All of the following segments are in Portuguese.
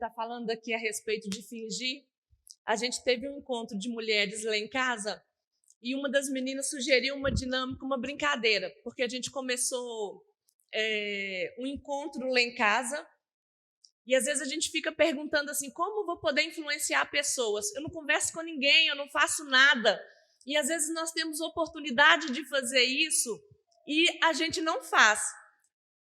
está falando aqui a respeito de fingir. A gente teve um encontro de mulheres lá em casa e uma das meninas sugeriu uma dinâmica, uma brincadeira, porque a gente começou um encontro lá em casa e às vezes a gente fica perguntando assim, como eu vou poder influenciar pessoas? Eu não converso com ninguém, eu não faço nada. E às vezes nós temos oportunidade de fazer isso e a gente não faz.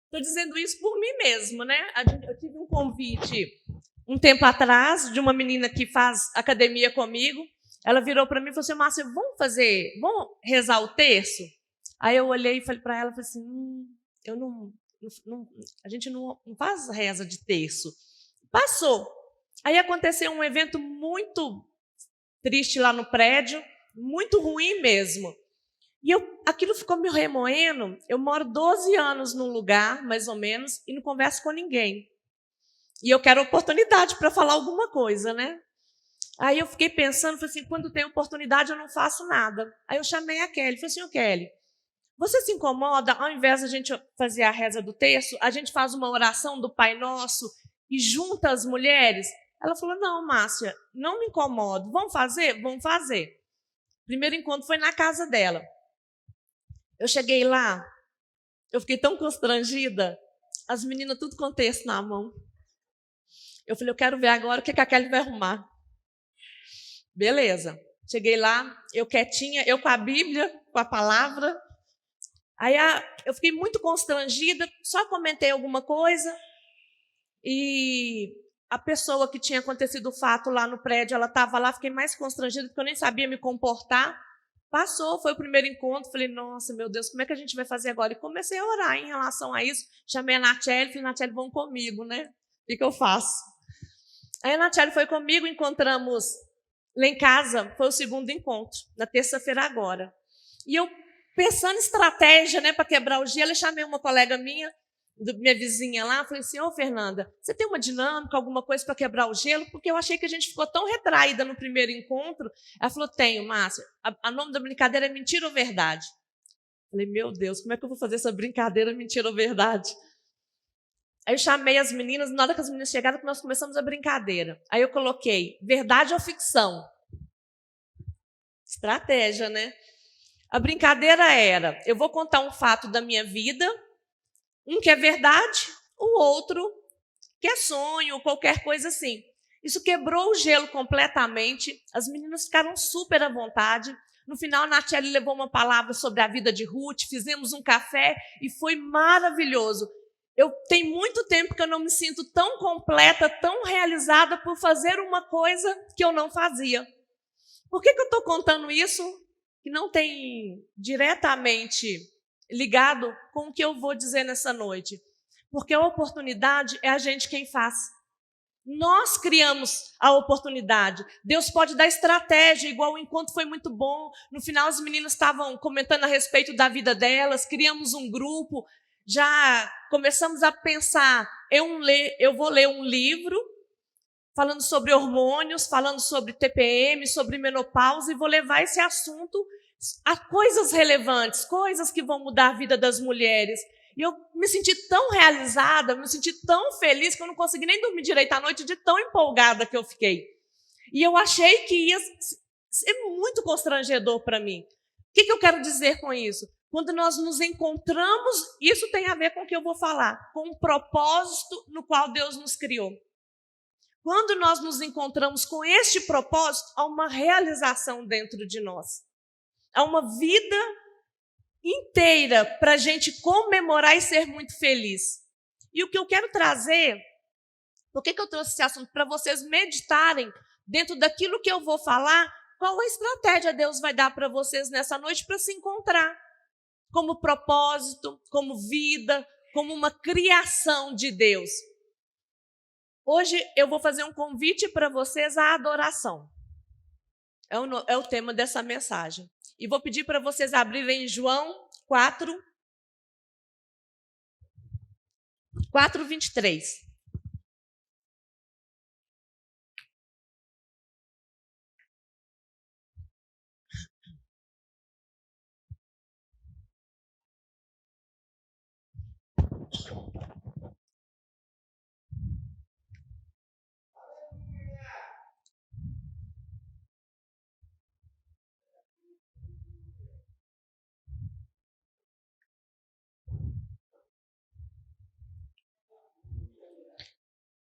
Estou dizendo isso por mim mesma, né? Eu tive um convite um tempo atrás de uma menina que faz academia comigo. Ela virou para mim e falou assim, Márcia, vamos rezar o terço? Aí eu olhei e falei para ela, falei assim, eu não, a gente não faz reza de terço. Passou. Aí aconteceu um evento muito triste lá no prédio, muito ruim mesmo. E aquilo ficou me remoendo. Eu moro 12 anos num lugar, mais ou menos, e não converso com ninguém. E eu quero oportunidade para falar alguma coisa, né? Aí eu fiquei pensando, falei assim, quando tem oportunidade eu não faço nada. Aí eu chamei a Kelly, falei assim, Kelly, você se incomoda, ao invés de a gente fazer a reza do terço, a gente faz uma oração do Pai Nosso e junta as mulheres? Ela falou, não, Márcia, não me incomodo. Vamos fazer? Vamos fazer. O primeiro encontro foi na casa dela. Eu cheguei lá, eu fiquei tão constrangida, as meninas tudo com texto na mão. Eu falei, eu quero ver agora o que a Kelly vai arrumar. Beleza. Cheguei lá, eu quietinha, eu com a Bíblia, com a palavra. Aí eu fiquei muito constrangida, só comentei alguma coisa. E a pessoa que tinha acontecido o fato lá no prédio, ela estava lá, fiquei mais constrangida, porque eu nem sabia me comportar. Passou, foi o primeiro encontro, falei, nossa, meu Deus, como é que a gente vai fazer agora? E comecei a orar em relação a isso, chamei a Nachelle, falei, Nachelle, vão comigo, né? O que eu faço? Aí a Nachelle foi comigo, encontramos lá em casa, foi o segundo encontro, na terça-feira agora. E eu, pensando em estratégia, né, para quebrar o gelo, eu chamei uma colega minha vizinha lá, falei assim, Fernanda, você tem uma dinâmica, alguma coisa para quebrar o gelo? Porque eu achei que a gente ficou tão retraída no primeiro encontro. Ela falou, tenho, Márcia. A nome da brincadeira é mentira ou verdade? Falei, meu Deus, como é que eu vou fazer essa brincadeira mentira ou verdade? Aí eu chamei as meninas, na hora que as meninas chegaram, nós começamos a brincadeira. Aí eu coloquei, verdade ou ficção? Estratégia, né? A brincadeira era, eu vou contar um fato da minha vida, um que é verdade, o outro que é sonho, qualquer coisa assim. Isso quebrou o gelo completamente, as meninas ficaram super à vontade. No final, a Nachelle levou uma palavra sobre a vida de Ruth, fizemos um café e foi maravilhoso. Tem muito tempo que eu não me sinto tão completa, tão realizada por fazer uma coisa que eu não fazia. Por que eu estou contando isso? Que não tem diretamente ligado com o que eu vou dizer nessa noite. Porque a oportunidade é a gente quem faz. Nós criamos a oportunidade. Deus pode dar estratégia, igual o encontro foi muito bom. No final, as meninas estavam comentando a respeito da vida delas, criamos um grupo, já começamos a pensar, eu vou ler um livro falando sobre hormônios, falando sobre TPM, sobre menopausa, e vou levar esse assunto a coisas relevantes, coisas que vão mudar a vida das mulheres. E eu me senti tão realizada, me senti tão feliz que eu não consegui nem dormir direito à noite de tão empolgada que eu fiquei. E eu achei que ia ser muito constrangedor para mim. O que eu quero dizer com isso? Quando nós nos encontramos, isso tem a ver com o que eu vou falar, com o propósito no qual Deus nos criou. Quando nós nos encontramos com este propósito, há uma realização dentro de nós. Há uma vida inteira para a gente comemorar e ser muito feliz. E o que eu quero trazer, por que eu trouxe esse assunto? Para vocês meditarem dentro daquilo que eu vou falar, qual a estratégia Deus vai dar para vocês nessa noite para se encontrar. Como propósito, como vida, como uma criação de Deus. Hoje eu vou fazer um convite para vocês à adoração. É o tema dessa mensagem. E vou pedir para vocês abrirem João 4:23.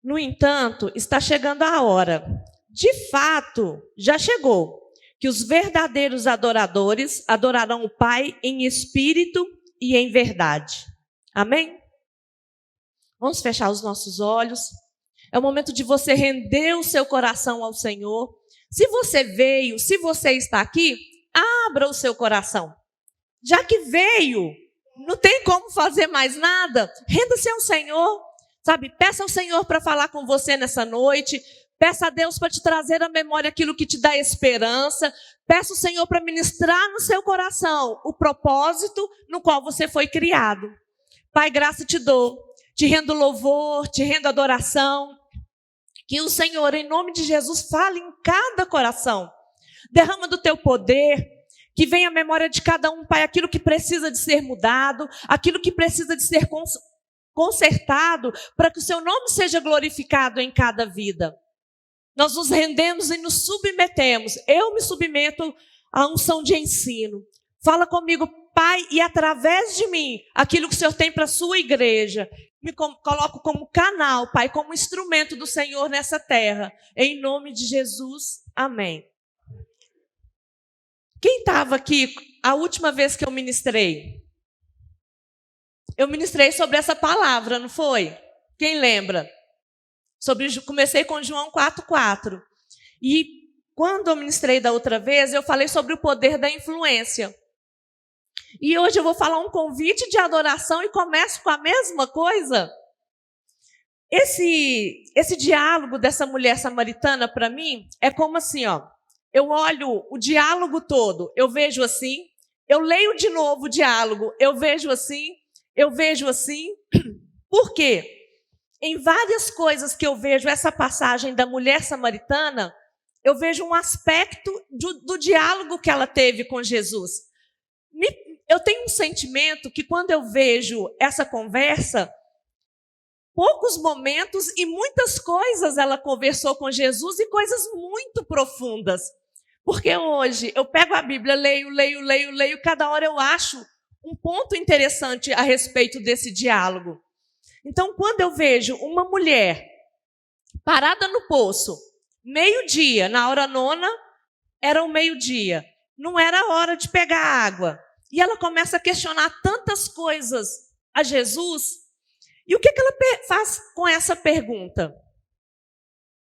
No entanto, está chegando a hora. De fato, já chegou, que os verdadeiros adoradores adorarão o Pai em espírito e em verdade. Amém? Vamos fechar os nossos olhos. É o momento de você render o seu coração ao Senhor. Se você veio, se você está aqui, abra o seu coração. Já que veio, não tem como fazer mais nada, renda-se ao Senhor, sabe? Peça ao Senhor para falar com você nessa noite. Peça a Deus para te trazer à memória aquilo que te dá esperança. Peça ao Senhor para ministrar no seu coração o propósito no qual você foi criado. Pai, graça te dou. Te rendo louvor, te rendo adoração. Que o Senhor, em nome de Jesus, fale em cada coração. Derrama do teu poder, que venha à memória de cada um, Pai, aquilo que precisa de ser mudado, aquilo que precisa de ser consertado, para que o seu nome seja glorificado em cada vida. Nós nos rendemos e nos submetemos. Eu me submeto à unção de ensino. Fala comigo, Pai, e através de mim, aquilo que o Senhor tem para a sua igreja. Me coloco como canal, Pai, como instrumento do Senhor nessa terra. Em nome de Jesus, amém. Quem estava aqui a última vez que eu ministrei? Eu ministrei sobre essa palavra, não foi? Quem lembra? Comecei com João 4,4. E quando eu ministrei da outra vez, eu falei sobre o poder da influência. E hoje eu vou falar um convite de adoração e começo com a mesma coisa. Esse diálogo dessa mulher samaritana, para mim, é como assim, ó. Eu olho o diálogo todo, eu vejo assim. Eu leio de novo o diálogo, eu vejo assim. Eu vejo assim. Por quê? Em várias coisas que eu vejo essa passagem da mulher samaritana, eu vejo um aspecto do diálogo que ela teve com Jesus. Eu tenho um sentimento que quando eu vejo essa conversa, poucos momentos e muitas coisas ela conversou com Jesus e coisas muito profundas. Porque hoje eu pego a Bíblia, leio, cada hora eu acho um ponto interessante a respeito desse diálogo. Então, quando eu vejo uma mulher parada no poço, meio-dia, na hora nona, era o meio-dia, não era hora de pegar água. E ela começa a questionar tantas coisas a Jesus. E o que ela faz com essa pergunta?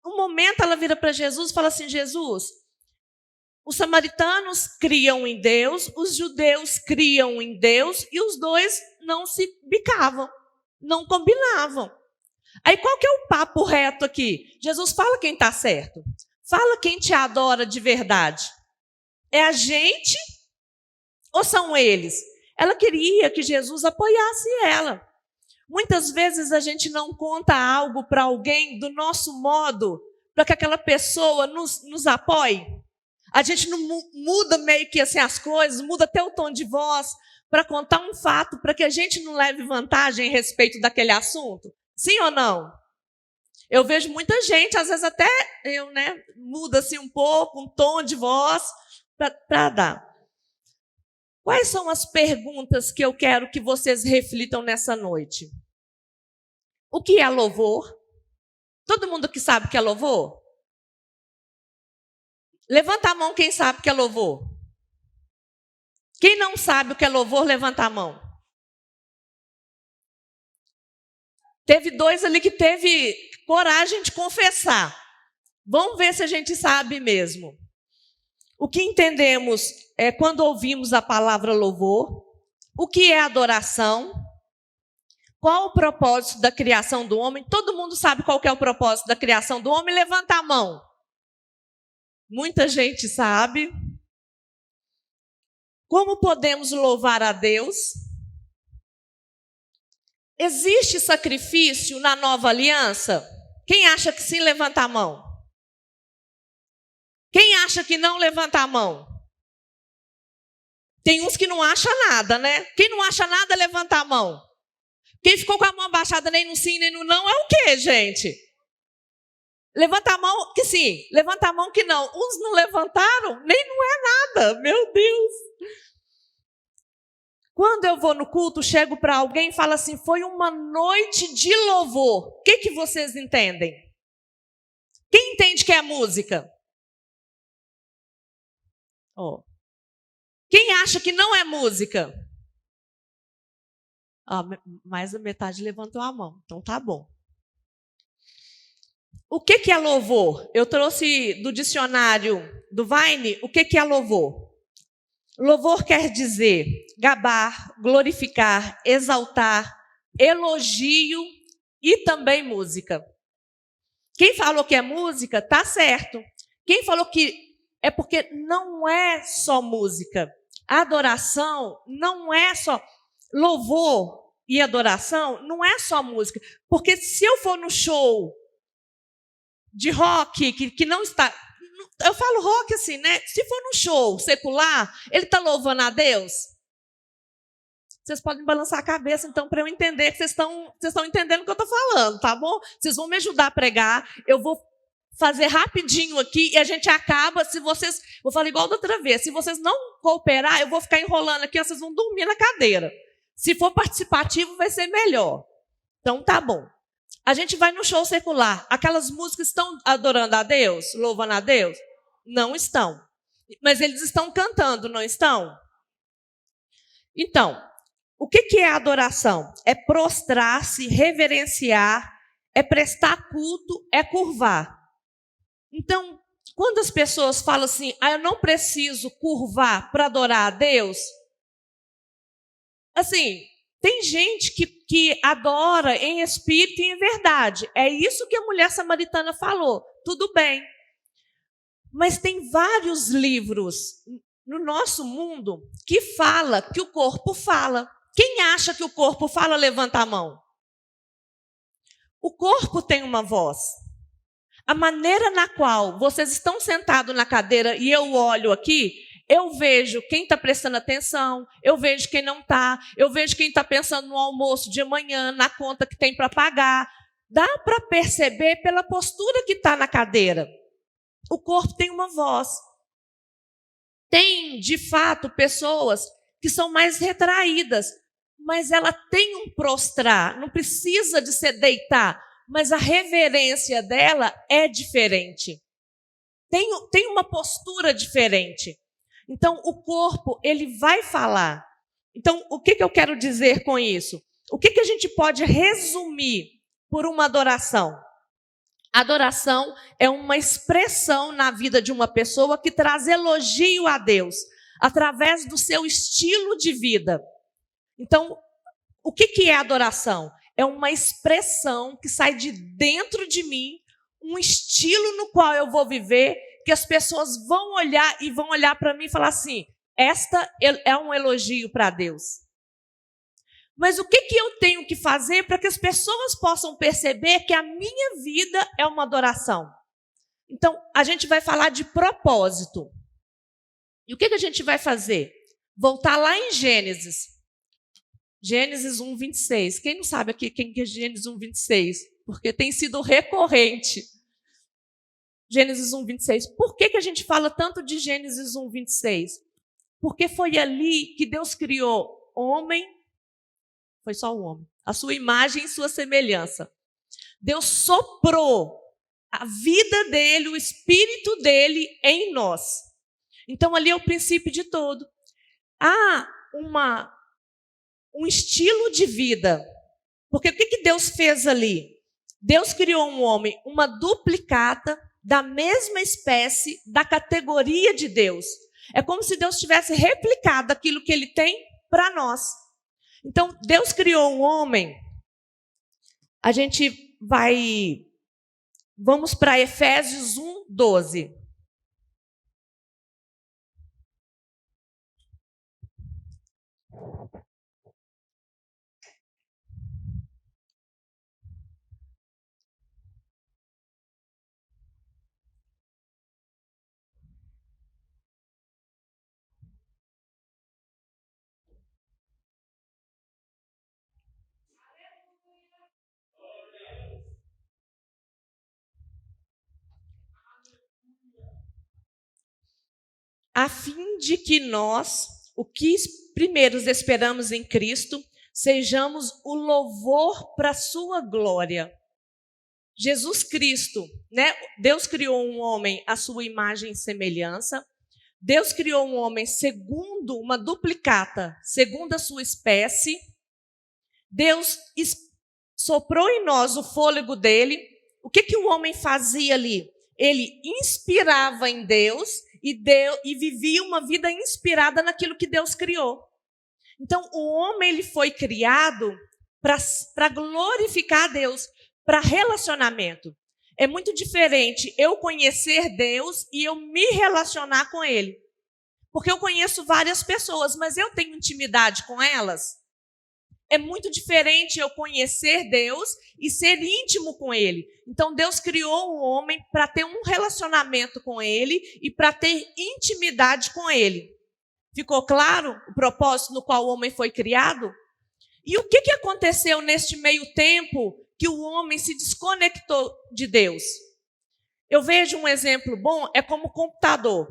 Um momento ela vira para Jesus e fala assim, Jesus, os samaritanos criam em Deus, os judeus criam em Deus, e os dois não se bicavam, não combinavam. Aí qual que é o papo reto aqui? Jesus fala quem está certo. Fala quem te adora de verdade. É a gente ou são eles? Ela queria que Jesus apoiasse ela. Muitas vezes a gente não conta algo para alguém do nosso modo, para que aquela pessoa nos apoie. A gente não muda meio que assim as coisas, muda até o tom de voz para contar um fato, para que a gente não leve vantagem a respeito daquele assunto. Sim ou não? Eu vejo muita gente, às vezes até eu, muda assim um pouco, um tom de voz para dar. Quais são as perguntas que eu quero que vocês reflitam nessa noite? O que é louvor? Todo mundo que sabe o que é louvor? Levanta a mão quem sabe o que é louvor. Quem não sabe o que é louvor, levanta a mão. Teve dois ali que teve coragem de confessar. Vamos ver se a gente sabe mesmo. O que entendemos é quando ouvimos a palavra louvor, o que é adoração, qual o propósito da criação do homem. Todo mundo sabe qual que é o propósito da criação do homem? Levanta a mão. Muita gente sabe. Como podemos louvar a Deus? Existe sacrifício na nova aliança? Quem acha que sim, levanta a mão. Quem acha que não, levanta a mão. Tem uns que não acham nada, né? Quem não acha nada, levanta a mão. Quem ficou com a mão abaixada nem no sim, nem no não, é o quê, gente? Levanta a mão que sim, levanta a mão que não. Uns não levantaram, nem não é nada, meu Deus. Quando eu vou no culto, chego para alguém e falo assim, foi uma noite de louvor. O que vocês entendem? Quem entende que é música? Oh. Quem acha que não é música? Mais da metade levantou a mão, então tá bom. O que é louvor? Eu trouxe do dicionário do Vine, o que é louvor? Louvor quer dizer gabar, glorificar, exaltar, elogio e também música. Quem falou que é música, tá certo. Quem falou que é porque não é só música. Adoração não é só louvor e adoração, não é só música. Porque se eu for no show de rock que não está, eu falo rock assim, né? Se for num show secular, ele está louvando a Deus? Vocês podem balançar a cabeça, então, para eu entender que vocês estão entendendo o que eu estou falando, tá bom? Vocês vão me ajudar a pregar, eu vou fazer rapidinho aqui e a gente acaba. Se vocês, vou falar igual da outra vez, se vocês não cooperar, eu vou ficar enrolando aqui, vocês vão dormir na cadeira. Se for participativo, vai ser melhor. Então, tá bom. A gente vai no show secular, aquelas músicas estão adorando a Deus, louvando a Deus? Não estão. Mas eles estão cantando, não estão? Então, o que é adoração? É prostrar-se, reverenciar, é prestar culto, é curvar. Então, quando as pessoas falam assim, eu não preciso curvar para adorar a Deus, assim, tem gente que adora em espírito e em verdade. É isso que a mulher samaritana falou. Tudo bem. Mas tem vários livros no nosso mundo que fala que o corpo fala. Quem acha que o corpo fala, levanta a mão. O corpo tem uma voz. A maneira na qual vocês estão sentados na cadeira e eu olho aqui, eu vejo quem está prestando atenção, eu vejo quem não está, eu vejo quem está pensando no almoço de amanhã, na conta que tem para pagar. Dá para perceber pela postura que está na cadeira. O corpo tem uma voz. Tem, de fato, pessoas que são mais retraídas, mas ela tem um prostrar, não precisa de se deitar, mas a reverência dela é diferente. Tem uma postura diferente. Então, o corpo, ele vai falar. Então, o que eu quero dizer com isso? O que a gente pode resumir por uma adoração? Adoração é uma expressão na vida de uma pessoa que traz elogio a Deus, através do seu estilo de vida. Então, o que é adoração? É uma expressão que sai de dentro de mim, um estilo no qual eu vou viver, que as pessoas vão olhar para mim e falar assim, esta é um elogio para Deus. Mas o que eu tenho que fazer para que as pessoas possam perceber que a minha vida é uma adoração? Então, a gente vai falar de propósito. E o que a gente vai fazer? Voltar lá em Gênesis. Gênesis 1, 26. Quem não sabe aqui quem que é Gênesis 1, 26? Porque tem sido recorrente. Gênesis 1, 26. Por que a gente fala tanto de Gênesis 1, 26? Porque foi ali que Deus criou homem. Foi só o homem. A sua imagem e sua semelhança. Deus soprou a vida dele, o espírito dele em nós. Então, ali é o princípio de todo. Há um estilo de vida. Porque o que Deus fez ali? Deus criou um homem, uma duplicata da mesma espécie, da categoria de Deus. É como se Deus tivesse replicado aquilo que ele tem para nós. Então, Deus criou um homem. A gente vamos para Efésios 1, 12. A fim de que nós, o que primeiro esperamos em Cristo, sejamos o louvor para a sua glória. Jesus Cristo, né? Deus criou um homem à sua imagem e semelhança. Deus criou um homem segundo uma duplicata, segundo a sua espécie. Deus soprou em nós o fôlego dele. O que o homem fazia ali? Ele inspirava em Deus e vivia uma vida inspirada naquilo que Deus criou. Então, o homem ele foi criado para glorificar a Deus, para relacionamento. É muito diferente eu conhecer Deus e eu me relacionar com Ele. Porque eu conheço várias pessoas, mas eu tenho intimidade com elas. É muito diferente eu conhecer Deus e ser íntimo com Ele. Então, Deus criou o homem para ter um relacionamento com Ele e para ter intimidade com Ele. Ficou claro o propósito no qual o homem foi criado? E o que aconteceu neste meio tempo que o homem se desconectou de Deus? Eu vejo um exemplo bom, é como o computador.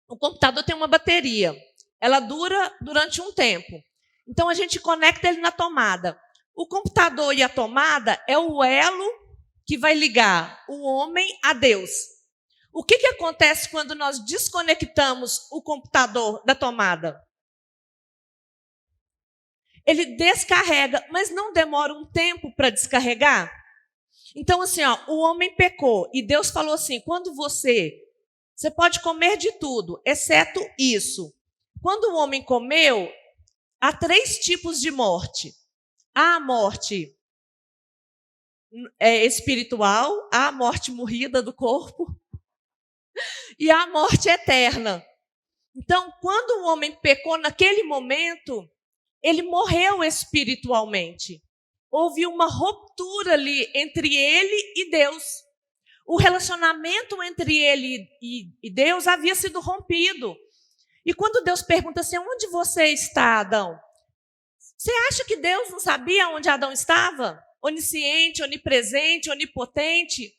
O computador tem uma bateria, ela dura durante um tempo. Então, a gente conecta ele na tomada. O computador e a tomada é o elo que vai ligar o homem a Deus. O que acontece quando nós desconectamos o computador da tomada? Ele descarrega, mas não demora um tempo para descarregar? Então, assim, o homem pecou e Deus falou assim, quando você pode comer de tudo, exceto isso. Quando o homem comeu, há 3 tipos de morte. Há a morte espiritual, há a morte morrida do corpo e há a morte eterna. Então, quando o homem pecou naquele momento, ele morreu espiritualmente. Houve uma ruptura ali entre ele e Deus. O relacionamento entre ele e Deus havia sido rompido. E quando Deus pergunta assim, onde você está, Adão? Você acha que Deus não sabia onde Adão estava? Onisciente, onipresente, onipotente.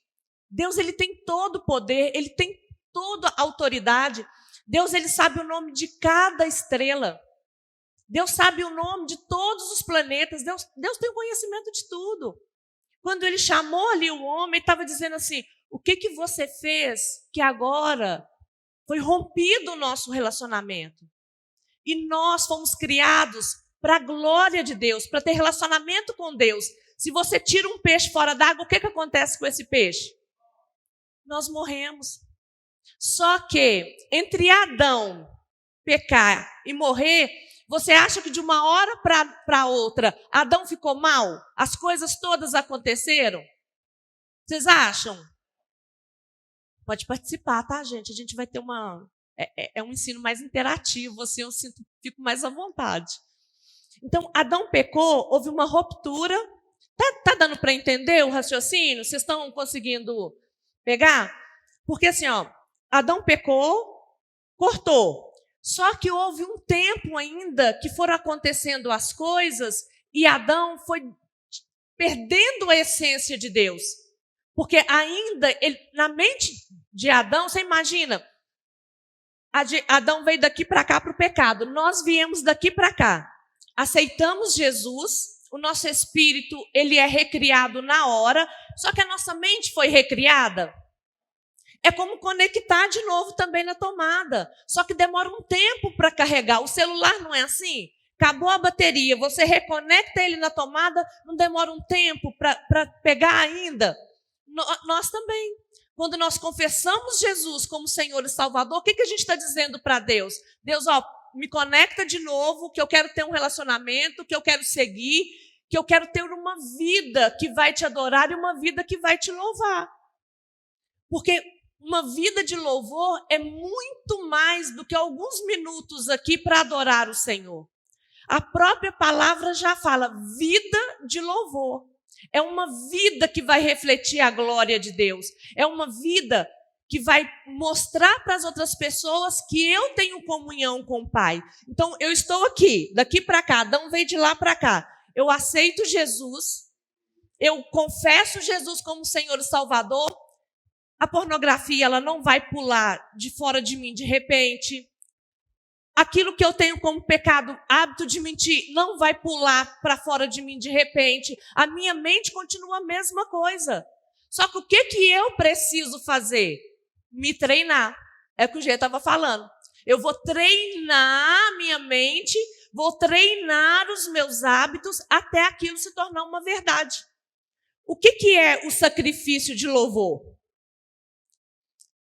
Deus ele tem todo o poder, ele tem toda a autoridade. Deus ele sabe o nome de cada estrela. Deus sabe o nome de todos os planetas. Deus tem o conhecimento de tudo. Quando ele chamou ali o homem, ele estava dizendo assim, o que você fez que agora foi rompido o nosso relacionamento? E nós fomos criados para a glória de Deus, para ter relacionamento com Deus. Se você tira um peixe fora d'água, o que acontece com esse peixe? Nós morremos. Só que entre Adão pecar e morrer, você acha que de uma hora para outra, Adão ficou mal? As coisas todas aconteceram? Vocês acham? Pode participar, tá, gente? A gente vai ter um ensino mais interativo, assim, fico mais à vontade. Então, Adão pecou, houve uma ruptura. Tá dando para entender o raciocínio? Vocês estão conseguindo pegar? Porque assim, Adão pecou, cortou. Só que houve um tempo ainda que foram acontecendo as coisas e Adão foi perdendo a essência de Deus. Porque ainda, na mente de Adão, você imagina, Adão veio daqui para cá para o pecado, nós viemos daqui para cá. Aceitamos Jesus, o nosso espírito ele é recriado na hora, só que a nossa mente foi recriada. É como conectar de novo também na tomada, só que demora um tempo para carregar. O celular não é assim? Acabou a bateria, você reconecta ele na tomada, não demora um tempo para pegar ainda? Nós também. Quando nós confessamos Jesus como Senhor e Salvador, o que a gente está dizendo para Deus? Deus, me conecta de novo, que eu quero ter um relacionamento, que eu quero seguir, que eu quero ter uma vida que vai te adorar e uma vida que vai te louvar. Porque uma vida de louvor é muito mais do que alguns minutos aqui para adorar o Senhor. A própria palavra já fala, vida de louvor. É uma vida que vai refletir a glória de Deus. É uma vida que vai mostrar para as outras pessoas que eu tenho comunhão com o Pai. Então, eu estou aqui, daqui para cá, Adão veio de lá para cá. Eu aceito Jesus, eu confesso Jesus como Senhor e Salvador. A pornografia ela não vai pular de fora de mim de repente. aquilo que eu tenho como pecado, hábito de mentir, não vai pular para fora de mim de repente. A minha mente continua a mesma coisa. Só que o que eu preciso fazer? Me treinar. É o que o Gê estava falando. Eu vou treinar a minha mente, vou treinar os meus hábitos até aquilo se tornar uma verdade. O que é o sacrifício de louvor?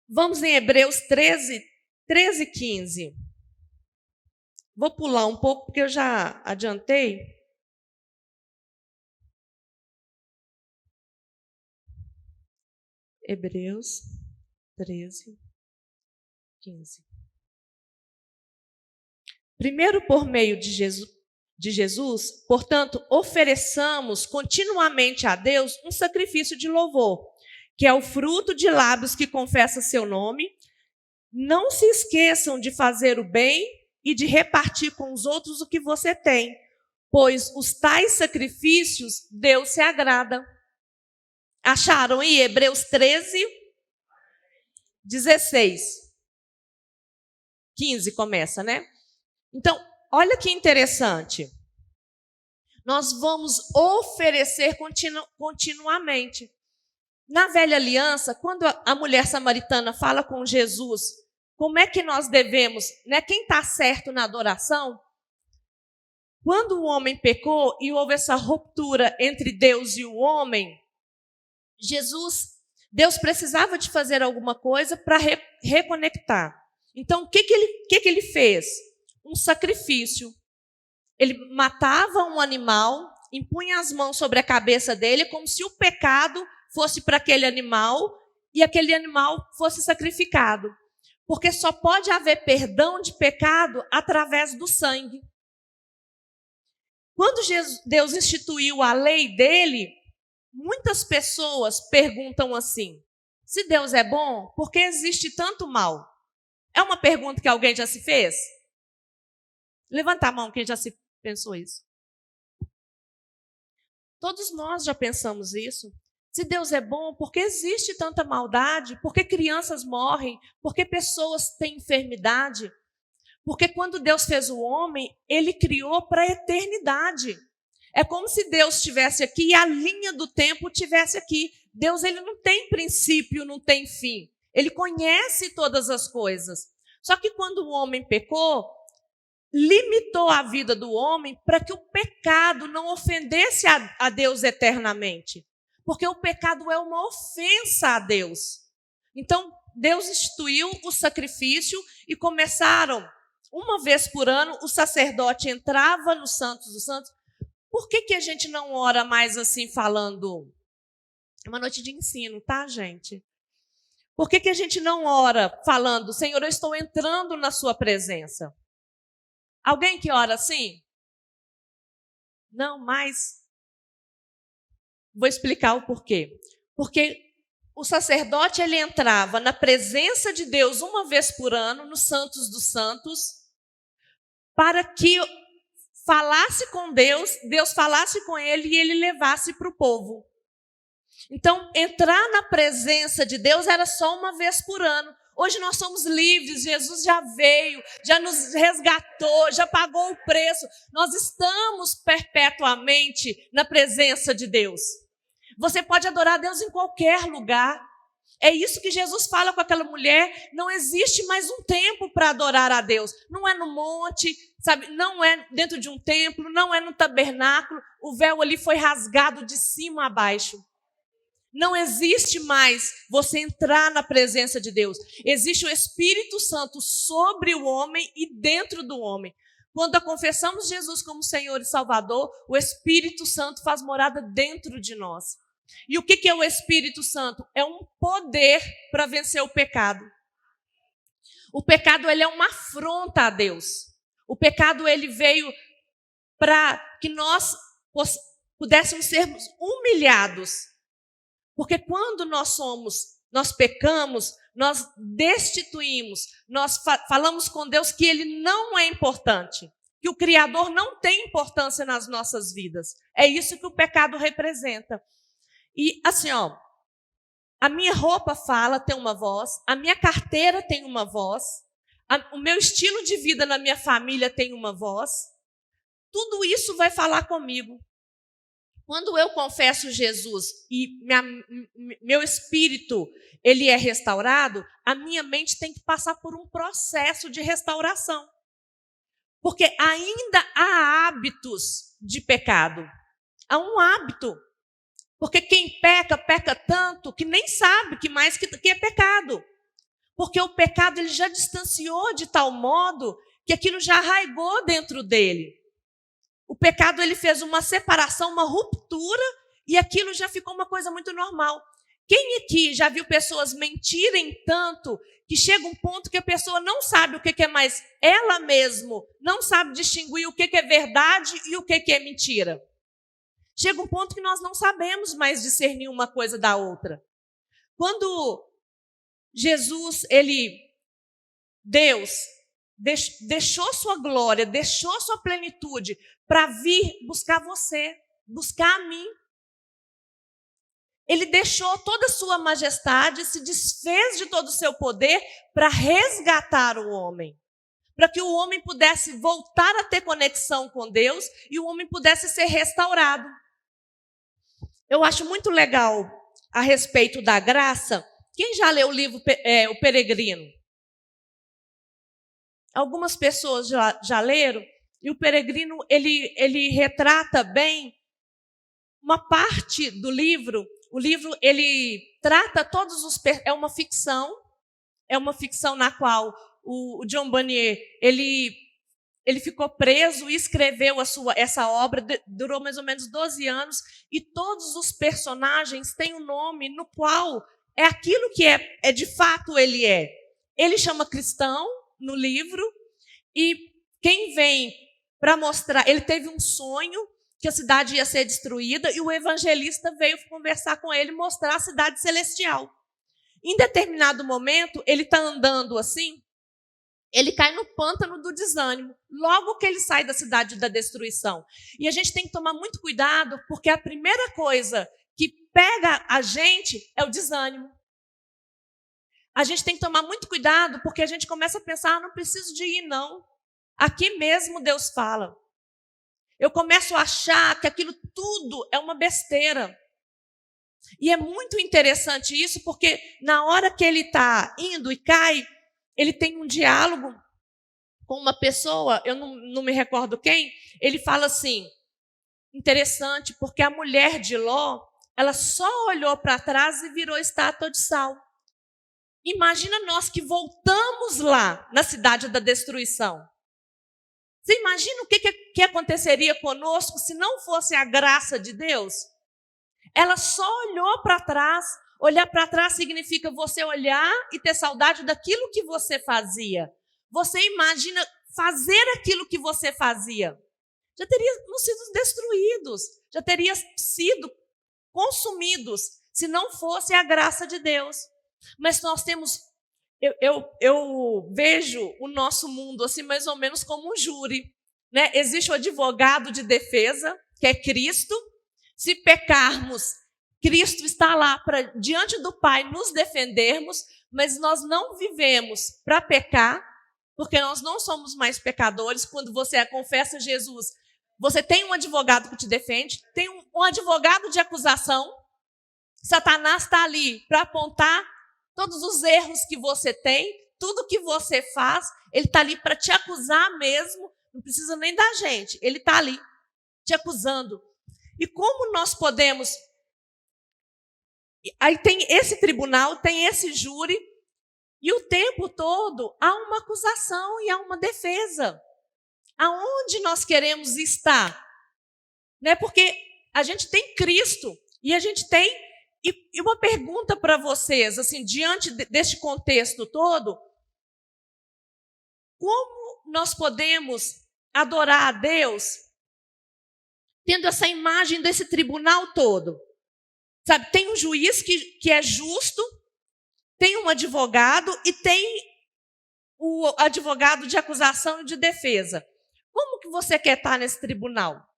Vamos em Hebreus 13, 15. Vou pular um pouco, porque eu já adiantei. Hebreus 13, 15. Primeiro, por meio de Jesus, portanto, ofereçamos continuamente a Deus um sacrifício de louvor, que é o fruto de lábios que confessa seu nome. Não se esqueçam de fazer o bem e de repartir com os outros o que você tem, pois os tais sacrifícios Deus se agrada. Acharam aí Hebreus 13, 16. 15 começa, né? Então, olha que interessante. Nós vamos oferecer continuamente. Na velha aliança, quando a mulher samaritana fala com Jesus, como é que nós devemos, né? Quem está certo na adoração? Quando o homem pecou e houve essa ruptura entre Deus e o homem, Deus precisava de fazer alguma coisa para reconectar. Então, o que ele fez? Um sacrifício. Ele matava um animal, impunha as mãos sobre a cabeça dele, como se o pecado fosse para aquele animal e aquele animal fosse sacrificado. Porque só pode haver perdão de pecado através do sangue. Quando Deus instituiu a lei dele, muitas pessoas perguntam assim: se Deus é bom, por que existe tanto mal? É uma pergunta que alguém já se fez? Levanta a mão quem já se pensou isso. Todos nós já pensamos isso. Se Deus é bom, por que existe tanta maldade? Por que crianças morrem? Por que pessoas têm enfermidade? Porque quando Deus fez o homem, ele criou para a eternidade. É como se Deus estivesse aqui e a linha do tempo estivesse aqui. Deus, ele não tem princípio, não tem fim. Ele conhece todas as coisas. Só que quando o homem pecou, limitou a vida do homem para que o pecado não ofendesse a Deus eternamente. Porque o pecado é uma ofensa a Deus. Então, Deus instituiu o sacrifício e começaram, uma vez por ano, o sacerdote entrava no Santos dos Santos. Por que a gente não ora mais assim falando? É uma noite de ensino, tá, gente? Por que a gente não ora falando: Senhor, eu estou entrando na sua presença? Alguém que ora assim? Não, mas vou explicar o porquê. Porque o sacerdote, ele entrava na presença de Deus uma vez por ano, no Santos dos Santos, para que falasse com Deus, Deus falasse com ele e ele levasse para o povo. Então, entrar na presença de Deus era só uma vez por ano. Hoje nós somos livres, Jesus já veio, já nos resgatou, já pagou o preço. Nós estamos perpetuamente na presença de Deus. Você pode adorar a Deus em qualquer lugar. É isso que Jesus fala com aquela mulher. Não existe mais um tempo para adorar a Deus. Não é no monte, sabe? Não é dentro de um templo, não é no tabernáculo. O véu ali foi rasgado de cima a baixo. Não existe mais você entrar na presença de Deus. Existe o Espírito Santo sobre o homem e dentro do homem. Quando confessamos Jesus como Senhor e Salvador, o Espírito Santo faz morada dentro de nós. E o que é o Espírito Santo? É um poder para vencer o pecado. O pecado, ele é uma afronta a Deus. O pecado, ele veio para que nós pudéssemos sermos humilhados. Porque quando nós pecamos, nós destituímos, nós falamos com Deus que ele não é importante, que o Criador não tem importância nas nossas vidas. É isso que o pecado representa. E assim, a minha roupa tem uma voz, a minha carteira tem uma voz, o meu estilo de vida na minha família tem uma voz. Tudo isso vai falar comigo. Quando eu confesso Jesus e meu espírito ele é restaurado, a minha mente tem que passar por um processo de restauração. Porque ainda há hábitos de pecado. Há um hábito. Porque quem peca, peca tanto que nem sabe que é pecado. Porque o pecado ele já distanciou de tal modo que aquilo já arraigou dentro dele. O pecado ele fez uma separação, uma ruptura, e aquilo já ficou uma coisa muito normal. Quem aqui já viu pessoas mentirem tanto que chega um ponto que a pessoa não sabe o que é mais ela mesma, não sabe distinguir o que é verdade e o que é mentira? Chega um ponto que nós não sabemos mais discernir uma coisa da outra. Quando Deus deixou sua glória, deixou sua plenitude para vir buscar você, buscar a mim. Ele deixou toda a sua majestade, se desfez de todo o seu poder para resgatar o homem. Para que o homem pudesse voltar a ter conexão com Deus e o homem pudesse ser restaurado. Eu acho muito legal a respeito da graça. Quem já leu o livro O Peregrino? Algumas pessoas já leram. E o Peregrino, ele retrata bem uma parte do livro. O livro, ele trata todos os... É uma ficção na qual o John Bunyan, ele ficou preso e escreveu essa obra, durou mais ou menos 12 anos, e todos os personagens têm um nome no qual é aquilo que de fato ele é. Ele chama cristão no livro, e quem vem para mostrar, ele teve um sonho que a cidade ia ser destruída, e o evangelista veio conversar com ele, mostrar a cidade celestial. Em determinado momento, ele está andando assim, ele cai no pântano do desânimo, logo que ele sai da cidade da destruição. E a gente tem que tomar muito cuidado, porque a primeira coisa que pega a gente é o desânimo. A gente tem que tomar muito cuidado, porque a gente começa a pensar, não preciso de ir, não. Aqui mesmo Deus fala. Eu começo a achar que aquilo tudo é uma besteira. E é muito interessante isso, porque na hora que ele está indo e cai, ele tem um diálogo com uma pessoa, eu não me recordo quem, ele fala assim, interessante, porque a mulher de Ló, ela só olhou para trás e virou estátua de sal. Imagina nós que voltamos lá, na cidade da destruição. Você imagina o que aconteceria conosco se não fosse a graça de Deus? Ela só olhou para trás. Olhar para trás significa você olhar e ter saudade daquilo que você fazia. Você imagina fazer aquilo que você fazia. Já teriam sido destruídos, já teriam sido consumidos, se não fosse a graça de Deus. Mas nós temos... Eu vejo o nosso mundo assim mais ou menos como um júri, né? Existe o advogado de defesa, que é Cristo. Se pecarmos, Cristo está lá para, diante do Pai, nos defendermos, mas nós não vivemos para pecar, porque nós não somos mais pecadores. Quando você confessa Jesus, você tem um advogado que te defende, tem um advogado de acusação. Satanás está ali para apontar todos os erros que você tem, tudo que você faz, ele está ali para te acusar mesmo, não precisa nem da gente, ele está ali te acusando. E como nós podemos... Aí tem esse tribunal, tem esse júri, e o tempo todo há uma acusação e há uma defesa. Aonde nós queremos estar? Né? Porque a gente tem Cristo, e a gente tem... E uma pergunta para vocês, assim, diante deste contexto todo, como nós podemos adorar a Deus tendo essa imagem desse tribunal todo? Sabe, tem um juiz que é justo, tem um advogado e tem o advogado de acusação e de defesa. Como que você quer estar nesse tribunal?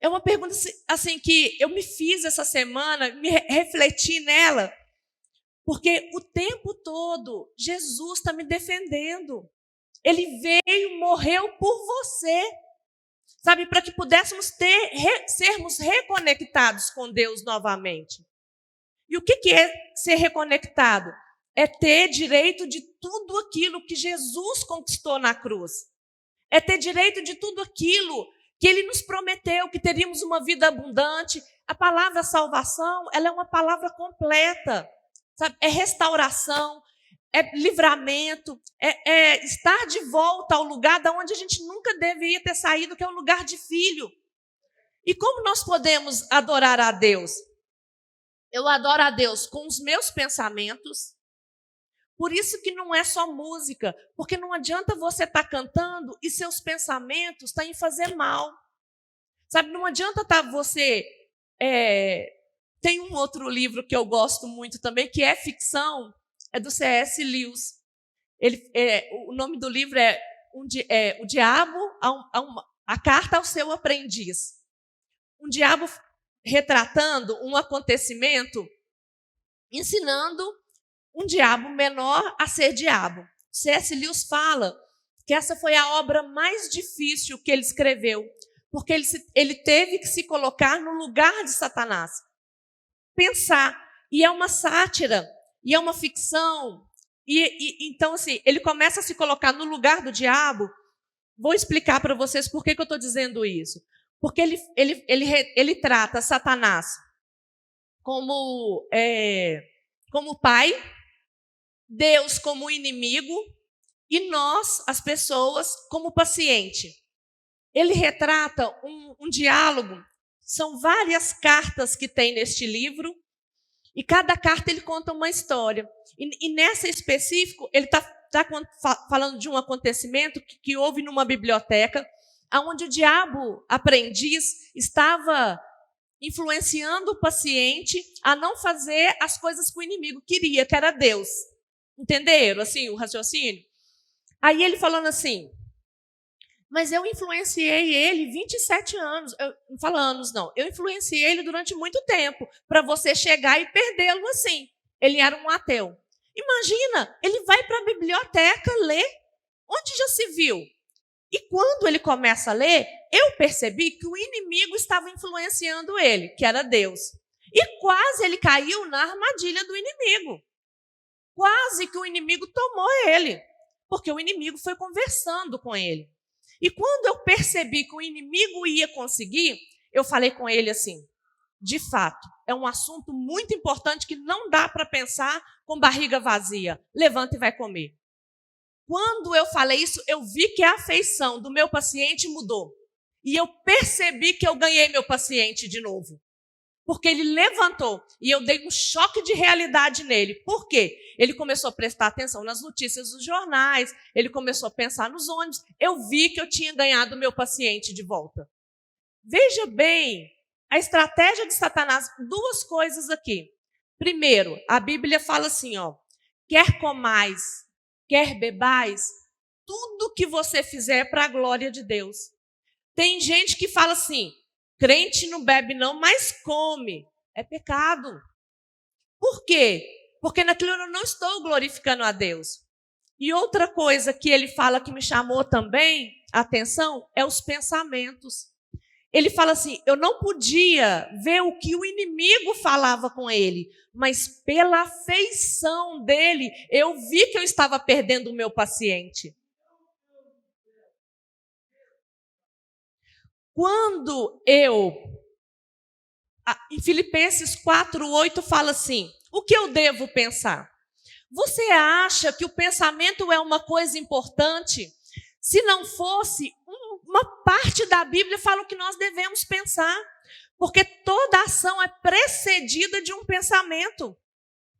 É uma pergunta assim que eu me fiz essa semana, me refleti nela, Porque o tempo todo, Jesus está me defendendo. Ele veio, morreu por você. Sabe, para que pudéssemos sermos reconectados com Deus novamente. E o que é ser reconectado? É ter direito de tudo aquilo que Jesus conquistou na cruz. É ter direito de tudo aquilo que Ele nos prometeu, que teríamos uma vida abundante. A palavra salvação, ela é uma palavra completa. Sabe? É restauração, é livramento, é estar de volta ao lugar da onde a gente nunca deveria ter saído, que é o lugar de filho. E como nós podemos adorar a Deus? Eu adoro a Deus com os meus pensamentos. Por isso que não é só música, porque não adianta você estar cantando e seus pensamentos estão em fazer mal. Sabe, não adianta você... Tem um outro livro que eu gosto muito também, que é ficção, é do C.S. Lewis. O nome do livro é O Diabo, a Carta ao Seu Aprendiz. Um diabo retratando um acontecimento, ensinando um diabo menor a ser diabo. C.S. Lewis fala que essa foi a obra mais difícil que ele escreveu, porque ele teve que se colocar no lugar de Satanás. Pensar. E é uma sátira, e é uma ficção. Então, assim, ele começa a se colocar no lugar do diabo. Vou explicar para vocês por que eu estou dizendo isso. Porque ele trata Satanás como pai, Deus como inimigo e nós, as pessoas, como paciente. Ele retrata um diálogo. São várias cartas que tem neste livro e cada carta ele conta uma história. E nessa específico, ele está falando de um acontecimento que houve numa biblioteca, onde o diabo aprendiz estava influenciando o paciente a não fazer as coisas que o inimigo queria, que era Deus. Entenderam assim, o raciocínio? Aí ele falando assim, mas eu influenciei ele 27 anos, não fala anos não, eu influenciei ele durante muito tempo para você chegar e perdê-lo assim. Ele era um ateu. Imagina, ele vai para a biblioteca ler, onde já se viu? E quando ele começa a ler, eu percebi que o inimigo estava influenciando ele, que era Deus. E quase ele caiu na armadilha do inimigo. Quase que o inimigo tomou ele, porque o inimigo foi conversando com ele. E quando eu percebi que o inimigo ia conseguir, eu falei com ele assim, de fato, é um assunto muito importante que não dá para pensar com barriga vazia. Levanta e vai comer. Quando eu falei isso, eu vi que a afeição do meu paciente mudou. E eu percebi que eu ganhei meu paciente de novo. Porque ele levantou e eu dei um choque de realidade nele. Por quê? Ele começou a prestar atenção nas notícias dos jornais, ele começou a pensar nos ônibus. Eu vi que eu tinha ganhado meu paciente de volta. Veja bem, a estratégia de Satanás, duas coisas aqui. Primeiro, a Bíblia fala assim, quer comais, quer bebais, tudo que você fizer é para a glória de Deus. Tem gente que fala assim, crente não bebe não, mas come. É pecado. Por quê? Porque naquilo eu não estou glorificando a Deus. E outra coisa que ele fala que me chamou também a atenção é os pensamentos. Ele fala assim, eu não podia ver o que o inimigo falava com ele, mas pela afeição dele, eu vi que eu estava perdendo o meu paciente. Quando em Filipenses 4:8 fala assim, o que eu devo pensar? Você acha que o pensamento é uma coisa importante? Se não fosse, uma parte da Bíblia fala o que nós devemos pensar, porque toda ação é precedida de um pensamento.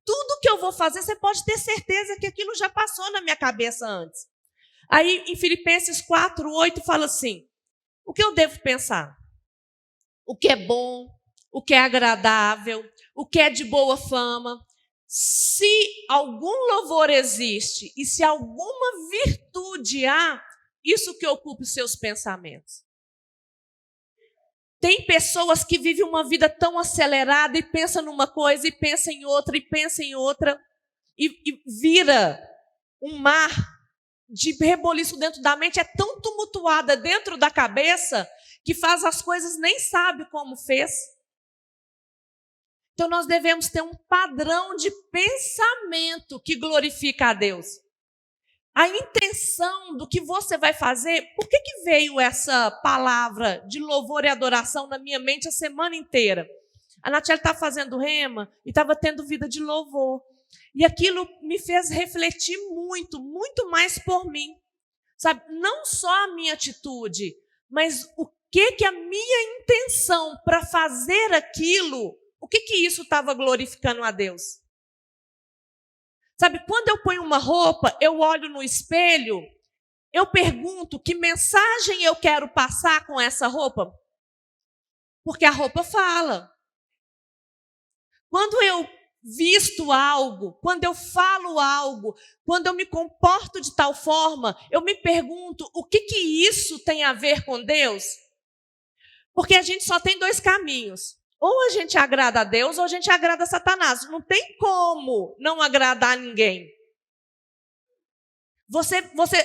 Tudo que eu vou fazer, você pode ter certeza que aquilo já passou na minha cabeça antes. Aí, em Filipenses 4:8 fala assim, o que eu devo pensar? O que é bom, o que é agradável, o que é de boa fama. Se algum louvor existe e se alguma virtude há, isso que ocupa os seus pensamentos. Tem pessoas que vivem uma vida tão acelerada e pensam numa coisa e pensam em outra e pensam em outra. e vira um mar de reboliço dentro da mente, é tão tumultuada dentro da cabeça que faz as coisas, nem sabe como fez. Então nós devemos ter um padrão de pensamento que glorifica a Deus. A intenção do que você vai fazer, por que veio essa palavra de louvor e adoração na minha mente a semana inteira? A Natiele estava fazendo rema e estava tendo vida de louvor. E aquilo me fez refletir muito, muito mais por mim. Sabe, não só a minha atitude, mas o que a minha intenção para fazer aquilo, o que isso estava glorificando a Deus? Sabe, quando eu ponho uma roupa, eu olho no espelho, eu pergunto que mensagem eu quero passar com essa roupa? Porque a roupa fala. Quando eu visto algo, quando eu falo algo, quando eu me comporto de tal forma, eu me pergunto o que isso tem a ver com Deus? Porque a gente só tem dois caminhos. Ou a gente agrada a Deus ou a gente agrada a Satanás. Não tem como não agradar ninguém.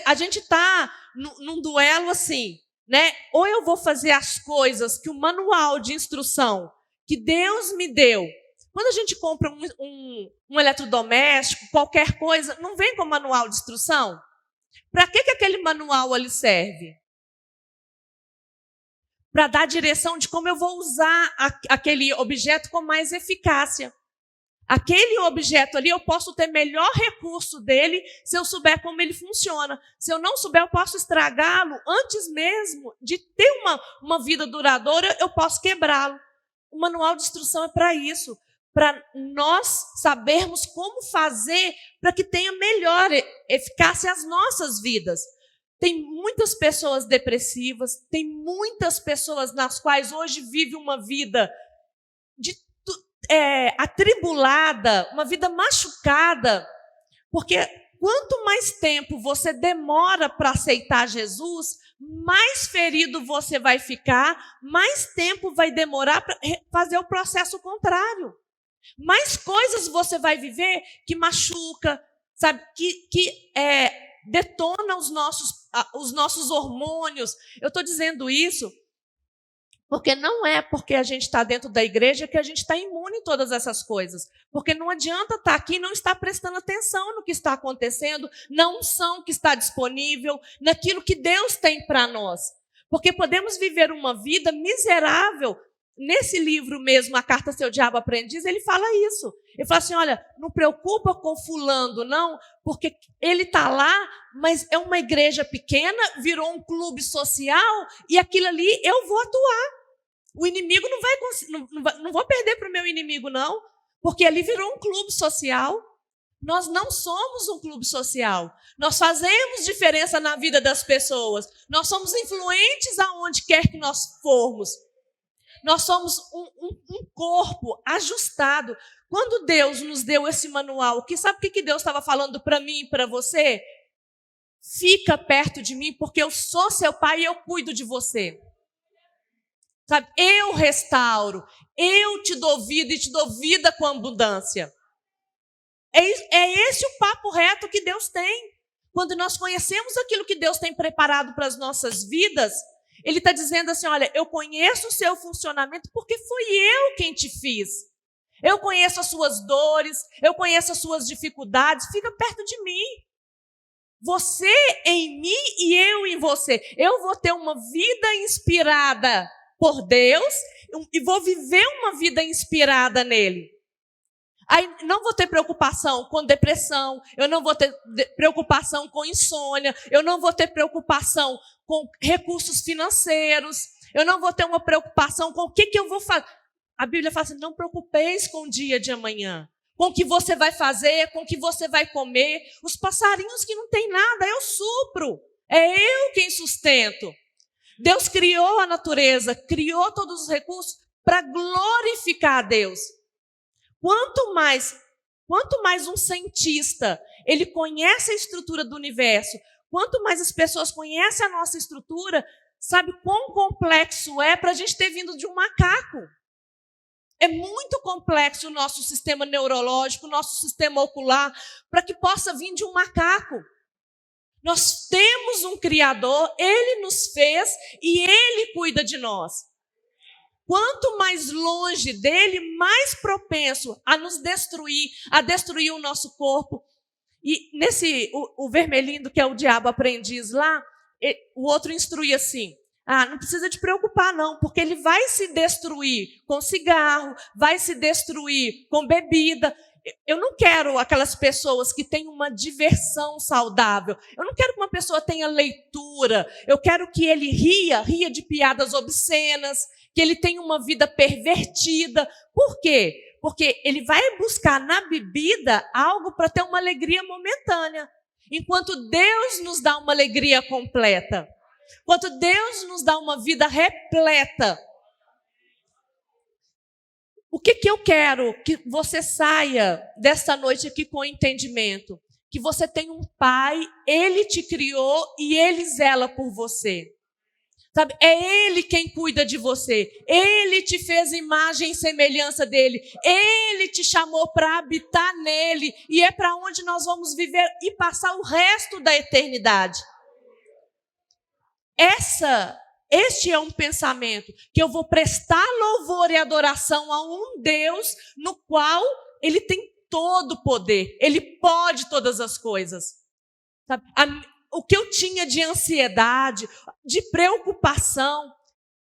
A gente está num duelo assim, né? Ou eu vou fazer as coisas que o manual de instrução que Deus me deu. Quando a gente compra um eletrodoméstico, qualquer coisa, não vem com manual de instrução? Para que aquele manual ali serve? Para dar direção de como eu vou usar aquele objeto com mais eficácia. Aquele objeto ali, eu posso ter melhor recurso dele se eu souber como ele funciona. Se eu não souber, eu posso estragá-lo antes mesmo de ter uma vida duradoura, eu posso quebrá-lo. O manual de instrução é para isso, para nós sabermos como fazer para que tenha melhor eficácia as nossas vidas. Tem muitas pessoas depressivas, tem muitas pessoas nas quais hoje vive uma vida atribulada, uma vida machucada, porque quanto mais tempo você demora para aceitar Jesus, mais ferido você vai ficar, mais tempo vai demorar para fazer o processo contrário. Mais coisas você vai viver que machuca, sabe, que detona os nossos hormônios. Eu estou dizendo isso porque não é porque a gente está dentro da igreja que a gente está imune a todas essas coisas. Porque não adianta estar aqui e não estar prestando atenção no que está acontecendo, na unção que está disponível, naquilo que Deus tem para nós. Porque podemos viver uma vida miserável. Nesse livro mesmo, A Carta Seu Diabo Aprendiz, ele fala isso. Ele fala assim, olha, não preocupa com fulano, não, porque ele está lá, mas é uma igreja pequena, virou um clube social, e aquilo ali eu vou atuar. O inimigo não vou perder para o meu inimigo, não, porque ali virou um clube social. Nós não somos um clube social. Nós fazemos diferença na vida das pessoas. Nós somos influentes aonde quer que nós formos. Nós somos um corpo ajustado. Quando Deus nos deu esse manual, sabe o que Deus estava falando para mim e para você? Fica perto de mim, porque eu sou seu pai e eu cuido de você. Sabe? Eu restauro, eu te dou vida e te dou vida com abundância. É esse o papo reto que Deus tem. Quando nós conhecemos aquilo que Deus tem preparado para as nossas vidas, Ele está dizendo assim, olha, eu conheço o seu funcionamento porque foi eu quem te fiz. Eu conheço as suas dores, eu conheço as suas dificuldades, fica perto de mim. Você em mim e eu em você. Eu vou ter uma vida inspirada por Deus e vou viver uma vida inspirada nele. Aí não vou ter preocupação com depressão, eu não vou ter preocupação com insônia, eu não vou ter preocupação com recursos financeiros, eu não vou ter uma preocupação com o que eu vou fazer. A Bíblia fala assim, não preocupeis com o dia de amanhã, com o que você vai fazer, com o que você vai comer. Os passarinhos que não têm nada, eu supro, é eu quem sustento. Deus criou a natureza, criou todos os recursos para glorificar a Deus. Quanto mais um cientista, ele conhece a estrutura do universo, quanto mais as pessoas conhecem a nossa estrutura, sabe quão complexo é para a gente ter vindo de um macaco. É muito complexo o nosso sistema neurológico, o nosso sistema ocular, para que possa vir de um macaco. Nós temos um Criador, Ele nos fez e Ele cuida de nós. Quanto mais longe dele, mais propenso a nos destruir, a destruir o nosso corpo. E o vermelhinho, que é o diabo aprendiz lá, o outro instrui assim: não precisa te preocupar não, porque ele vai se destruir com cigarro, vai se destruir com bebida. Eu não quero aquelas pessoas que têm uma diversão saudável. Eu não quero que uma pessoa tenha leitura. Eu quero que ele ria de piadas obscenas, que ele tenha uma vida pervertida. Por quê? Porque ele vai buscar na bebida algo para ter uma alegria momentânea. Enquanto Deus nos dá uma alegria completa. Enquanto Deus nos dá uma vida repleta. O que eu quero? Que você saia desta noite aqui com entendimento. Que você tem um pai, ele te criou e ele zela por você. Sabe? É ele quem cuida de você. Ele te fez imagem e semelhança dele. Ele te chamou para habitar nele. E é para onde nós vamos viver e passar o resto da eternidade. Este é um pensamento que eu vou prestar louvor e adoração a um Deus no qual ele tem todo o poder. Ele pode todas as coisas. Sabe? O que eu tinha de ansiedade, de preocupação.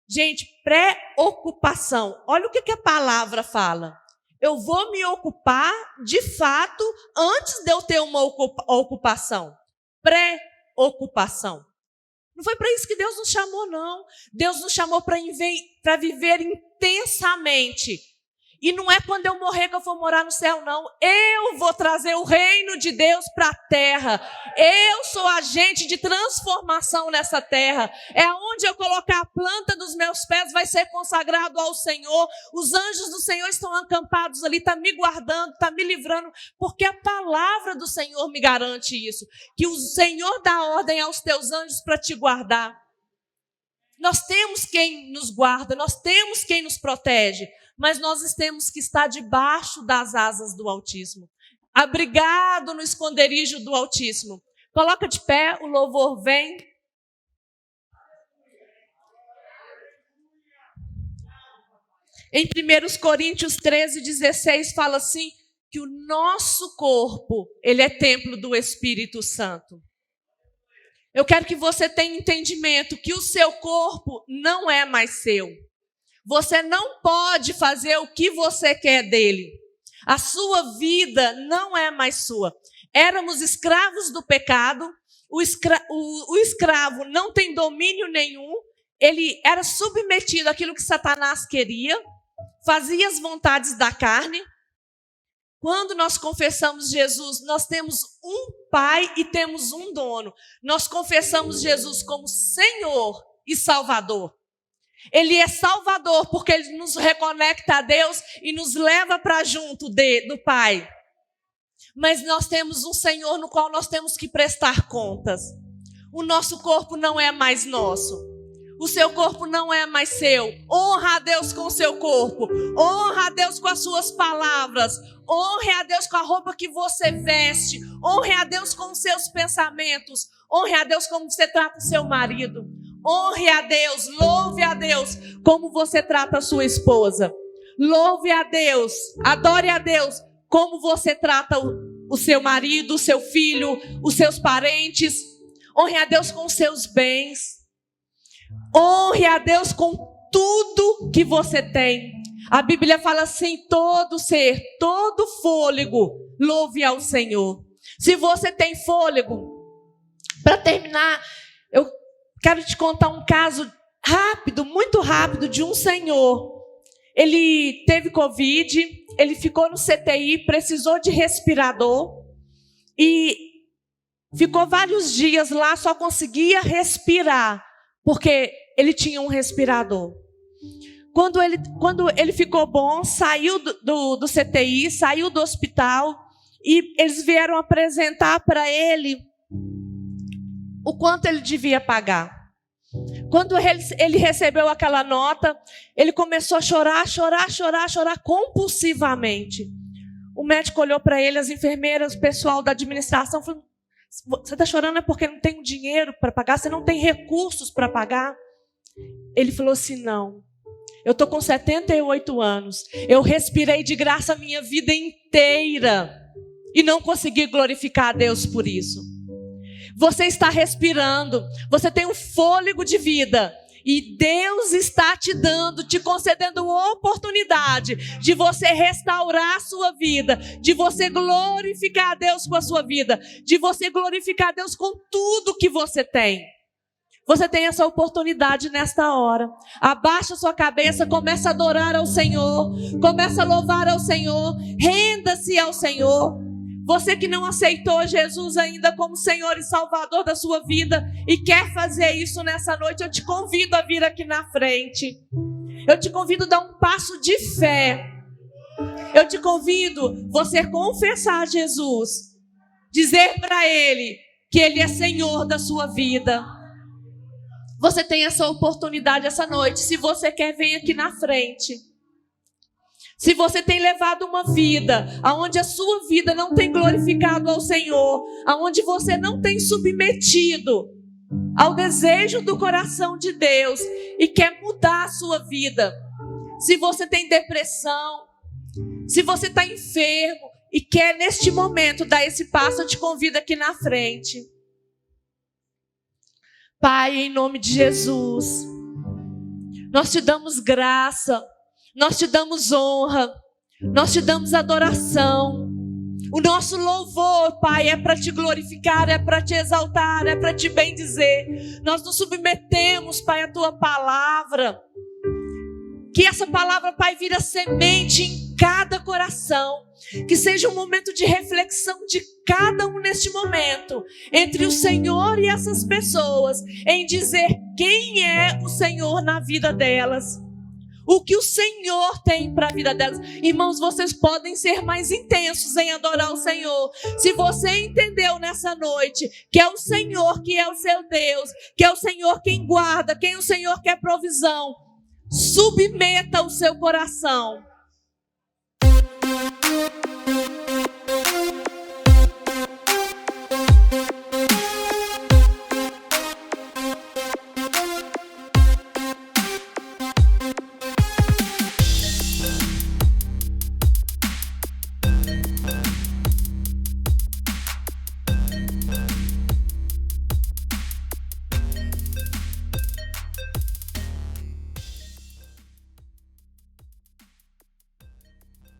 Gente, preocupação. Olha o que a palavra fala. Eu vou me ocupar, de fato, antes de eu ter uma ocupação. Preocupação. Não foi para isso que Deus nos chamou, não. Deus nos chamou para viver intensamente. E não é quando eu morrer que eu vou morar no céu, não. Eu vou trazer o reino de Deus para a terra. Eu sou agente de transformação nessa terra. É onde eu colocar a planta dos meus pés, vai ser consagrado ao Senhor. Os anjos do Senhor estão acampados ali, está me guardando, está me livrando, porque a palavra do Senhor me garante isso. Que o Senhor dá ordem aos teus anjos para te guardar. Nós temos quem nos guarda, nós temos quem nos protege. Mas nós temos que estar debaixo das asas do Altíssimo. Abrigado no esconderijo do Altíssimo. Coloca de pé, o louvor vem. Em 1 Coríntios 13:16 fala assim, que o nosso corpo, ele é templo do Espírito Santo. Eu quero que você tenha entendimento que o seu corpo não é mais seu. Você não pode fazer o que você quer dele. A sua vida não é mais sua. Éramos escravos do pecado. O escravo não tem domínio nenhum. Ele era submetido àquilo que Satanás queria. Fazia as vontades da carne. Quando nós confessamos Jesus, nós temos um Pai e temos um dono. Nós confessamos Jesus como Senhor e Salvador. Ele é Salvador porque Ele nos reconecta a Deus e nos leva para junto do Pai. Mas nós temos um Senhor no qual nós temos que prestar contas. O nosso corpo não é mais nosso. O seu corpo não é mais seu. Honra a Deus com o seu corpo. Honra a Deus com as suas palavras. Honre a Deus com a roupa que você veste. Honre a Deus com os seus pensamentos. Honre a Deus como você trata o seu marido. Honre a Deus, louve a Deus como você trata a sua esposa. Louve a Deus, adore a Deus como você trata o seu marido, o seu filho, os seus parentes. Honre a Deus com os seus bens. Honre a Deus com tudo que você tem. A Bíblia fala assim, todo ser, todo fôlego, louve ao Senhor. Se você tem fôlego, para terminar, eu quero te contar um caso rápido, muito rápido, de um senhor. Ele teve Covid, ele ficou no CTI, precisou de respirador e ficou vários dias lá, só conseguia respirar, porque ele tinha um respirador. Quando ele ficou bom, saiu do CTI, saiu do hospital e eles vieram apresentar para ele o quanto ele devia pagar. Quando ele recebeu aquela nota, ele começou a chorar compulsivamente. O médico olhou para ele, as enfermeiras, o pessoal da administração, falou: você está chorando é porque não tem dinheiro para pagar? Você não tem recursos para pagar? Ele falou assim: não, eu estou com 78 anos, eu respirei de graça a minha vida inteira e não consegui glorificar a Deus por isso. Você está respirando, você tem um fôlego de vida e Deus está te concedendo oportunidade de você restaurar a sua vida, de você glorificar a Deus com a sua vida, de você glorificar a Deus com tudo que você tem. Você tem essa oportunidade nesta hora. Abaixa sua cabeça, começa a adorar ao Senhor, começa a louvar ao Senhor, renda-se ao Senhor. Você que não aceitou Jesus ainda como Senhor e Salvador da sua vida e quer fazer isso nessa noite, eu te convido a vir aqui na frente. Eu te convido a dar um passo de fé. Eu te convido você confessar Jesus, dizer para Ele que Ele é Senhor da sua vida. Você tem essa oportunidade essa noite. Se você quer, vem aqui na frente. Se você tem levado uma vida onde a sua vida não tem glorificado ao Senhor, onde você não tem submetido ao desejo do coração de Deus e quer mudar a sua vida, se você tem depressão, se você está enfermo e quer neste momento dar esse passo, eu te convido aqui na frente. Pai, em nome de Jesus, nós te damos graça. Nós te damos honra, nós te damos adoração. O nosso louvor, Pai, é para te glorificar, é para te exaltar, é para te bendizer. Nós nos submetemos, Pai, à tua palavra. Que essa palavra, Pai, vira semente em cada coração. Que seja um momento de reflexão de cada um neste momento, entre o Senhor e essas pessoas, em dizer quem é o Senhor na vida delas. O que o Senhor tem para a vida delas. Irmãos, vocês podem ser mais intensos em adorar o Senhor. Se você entendeu nessa noite que é o Senhor que é o seu Deus, que é o Senhor quem guarda, quem o Senhor quer provisão, submeta o seu coração.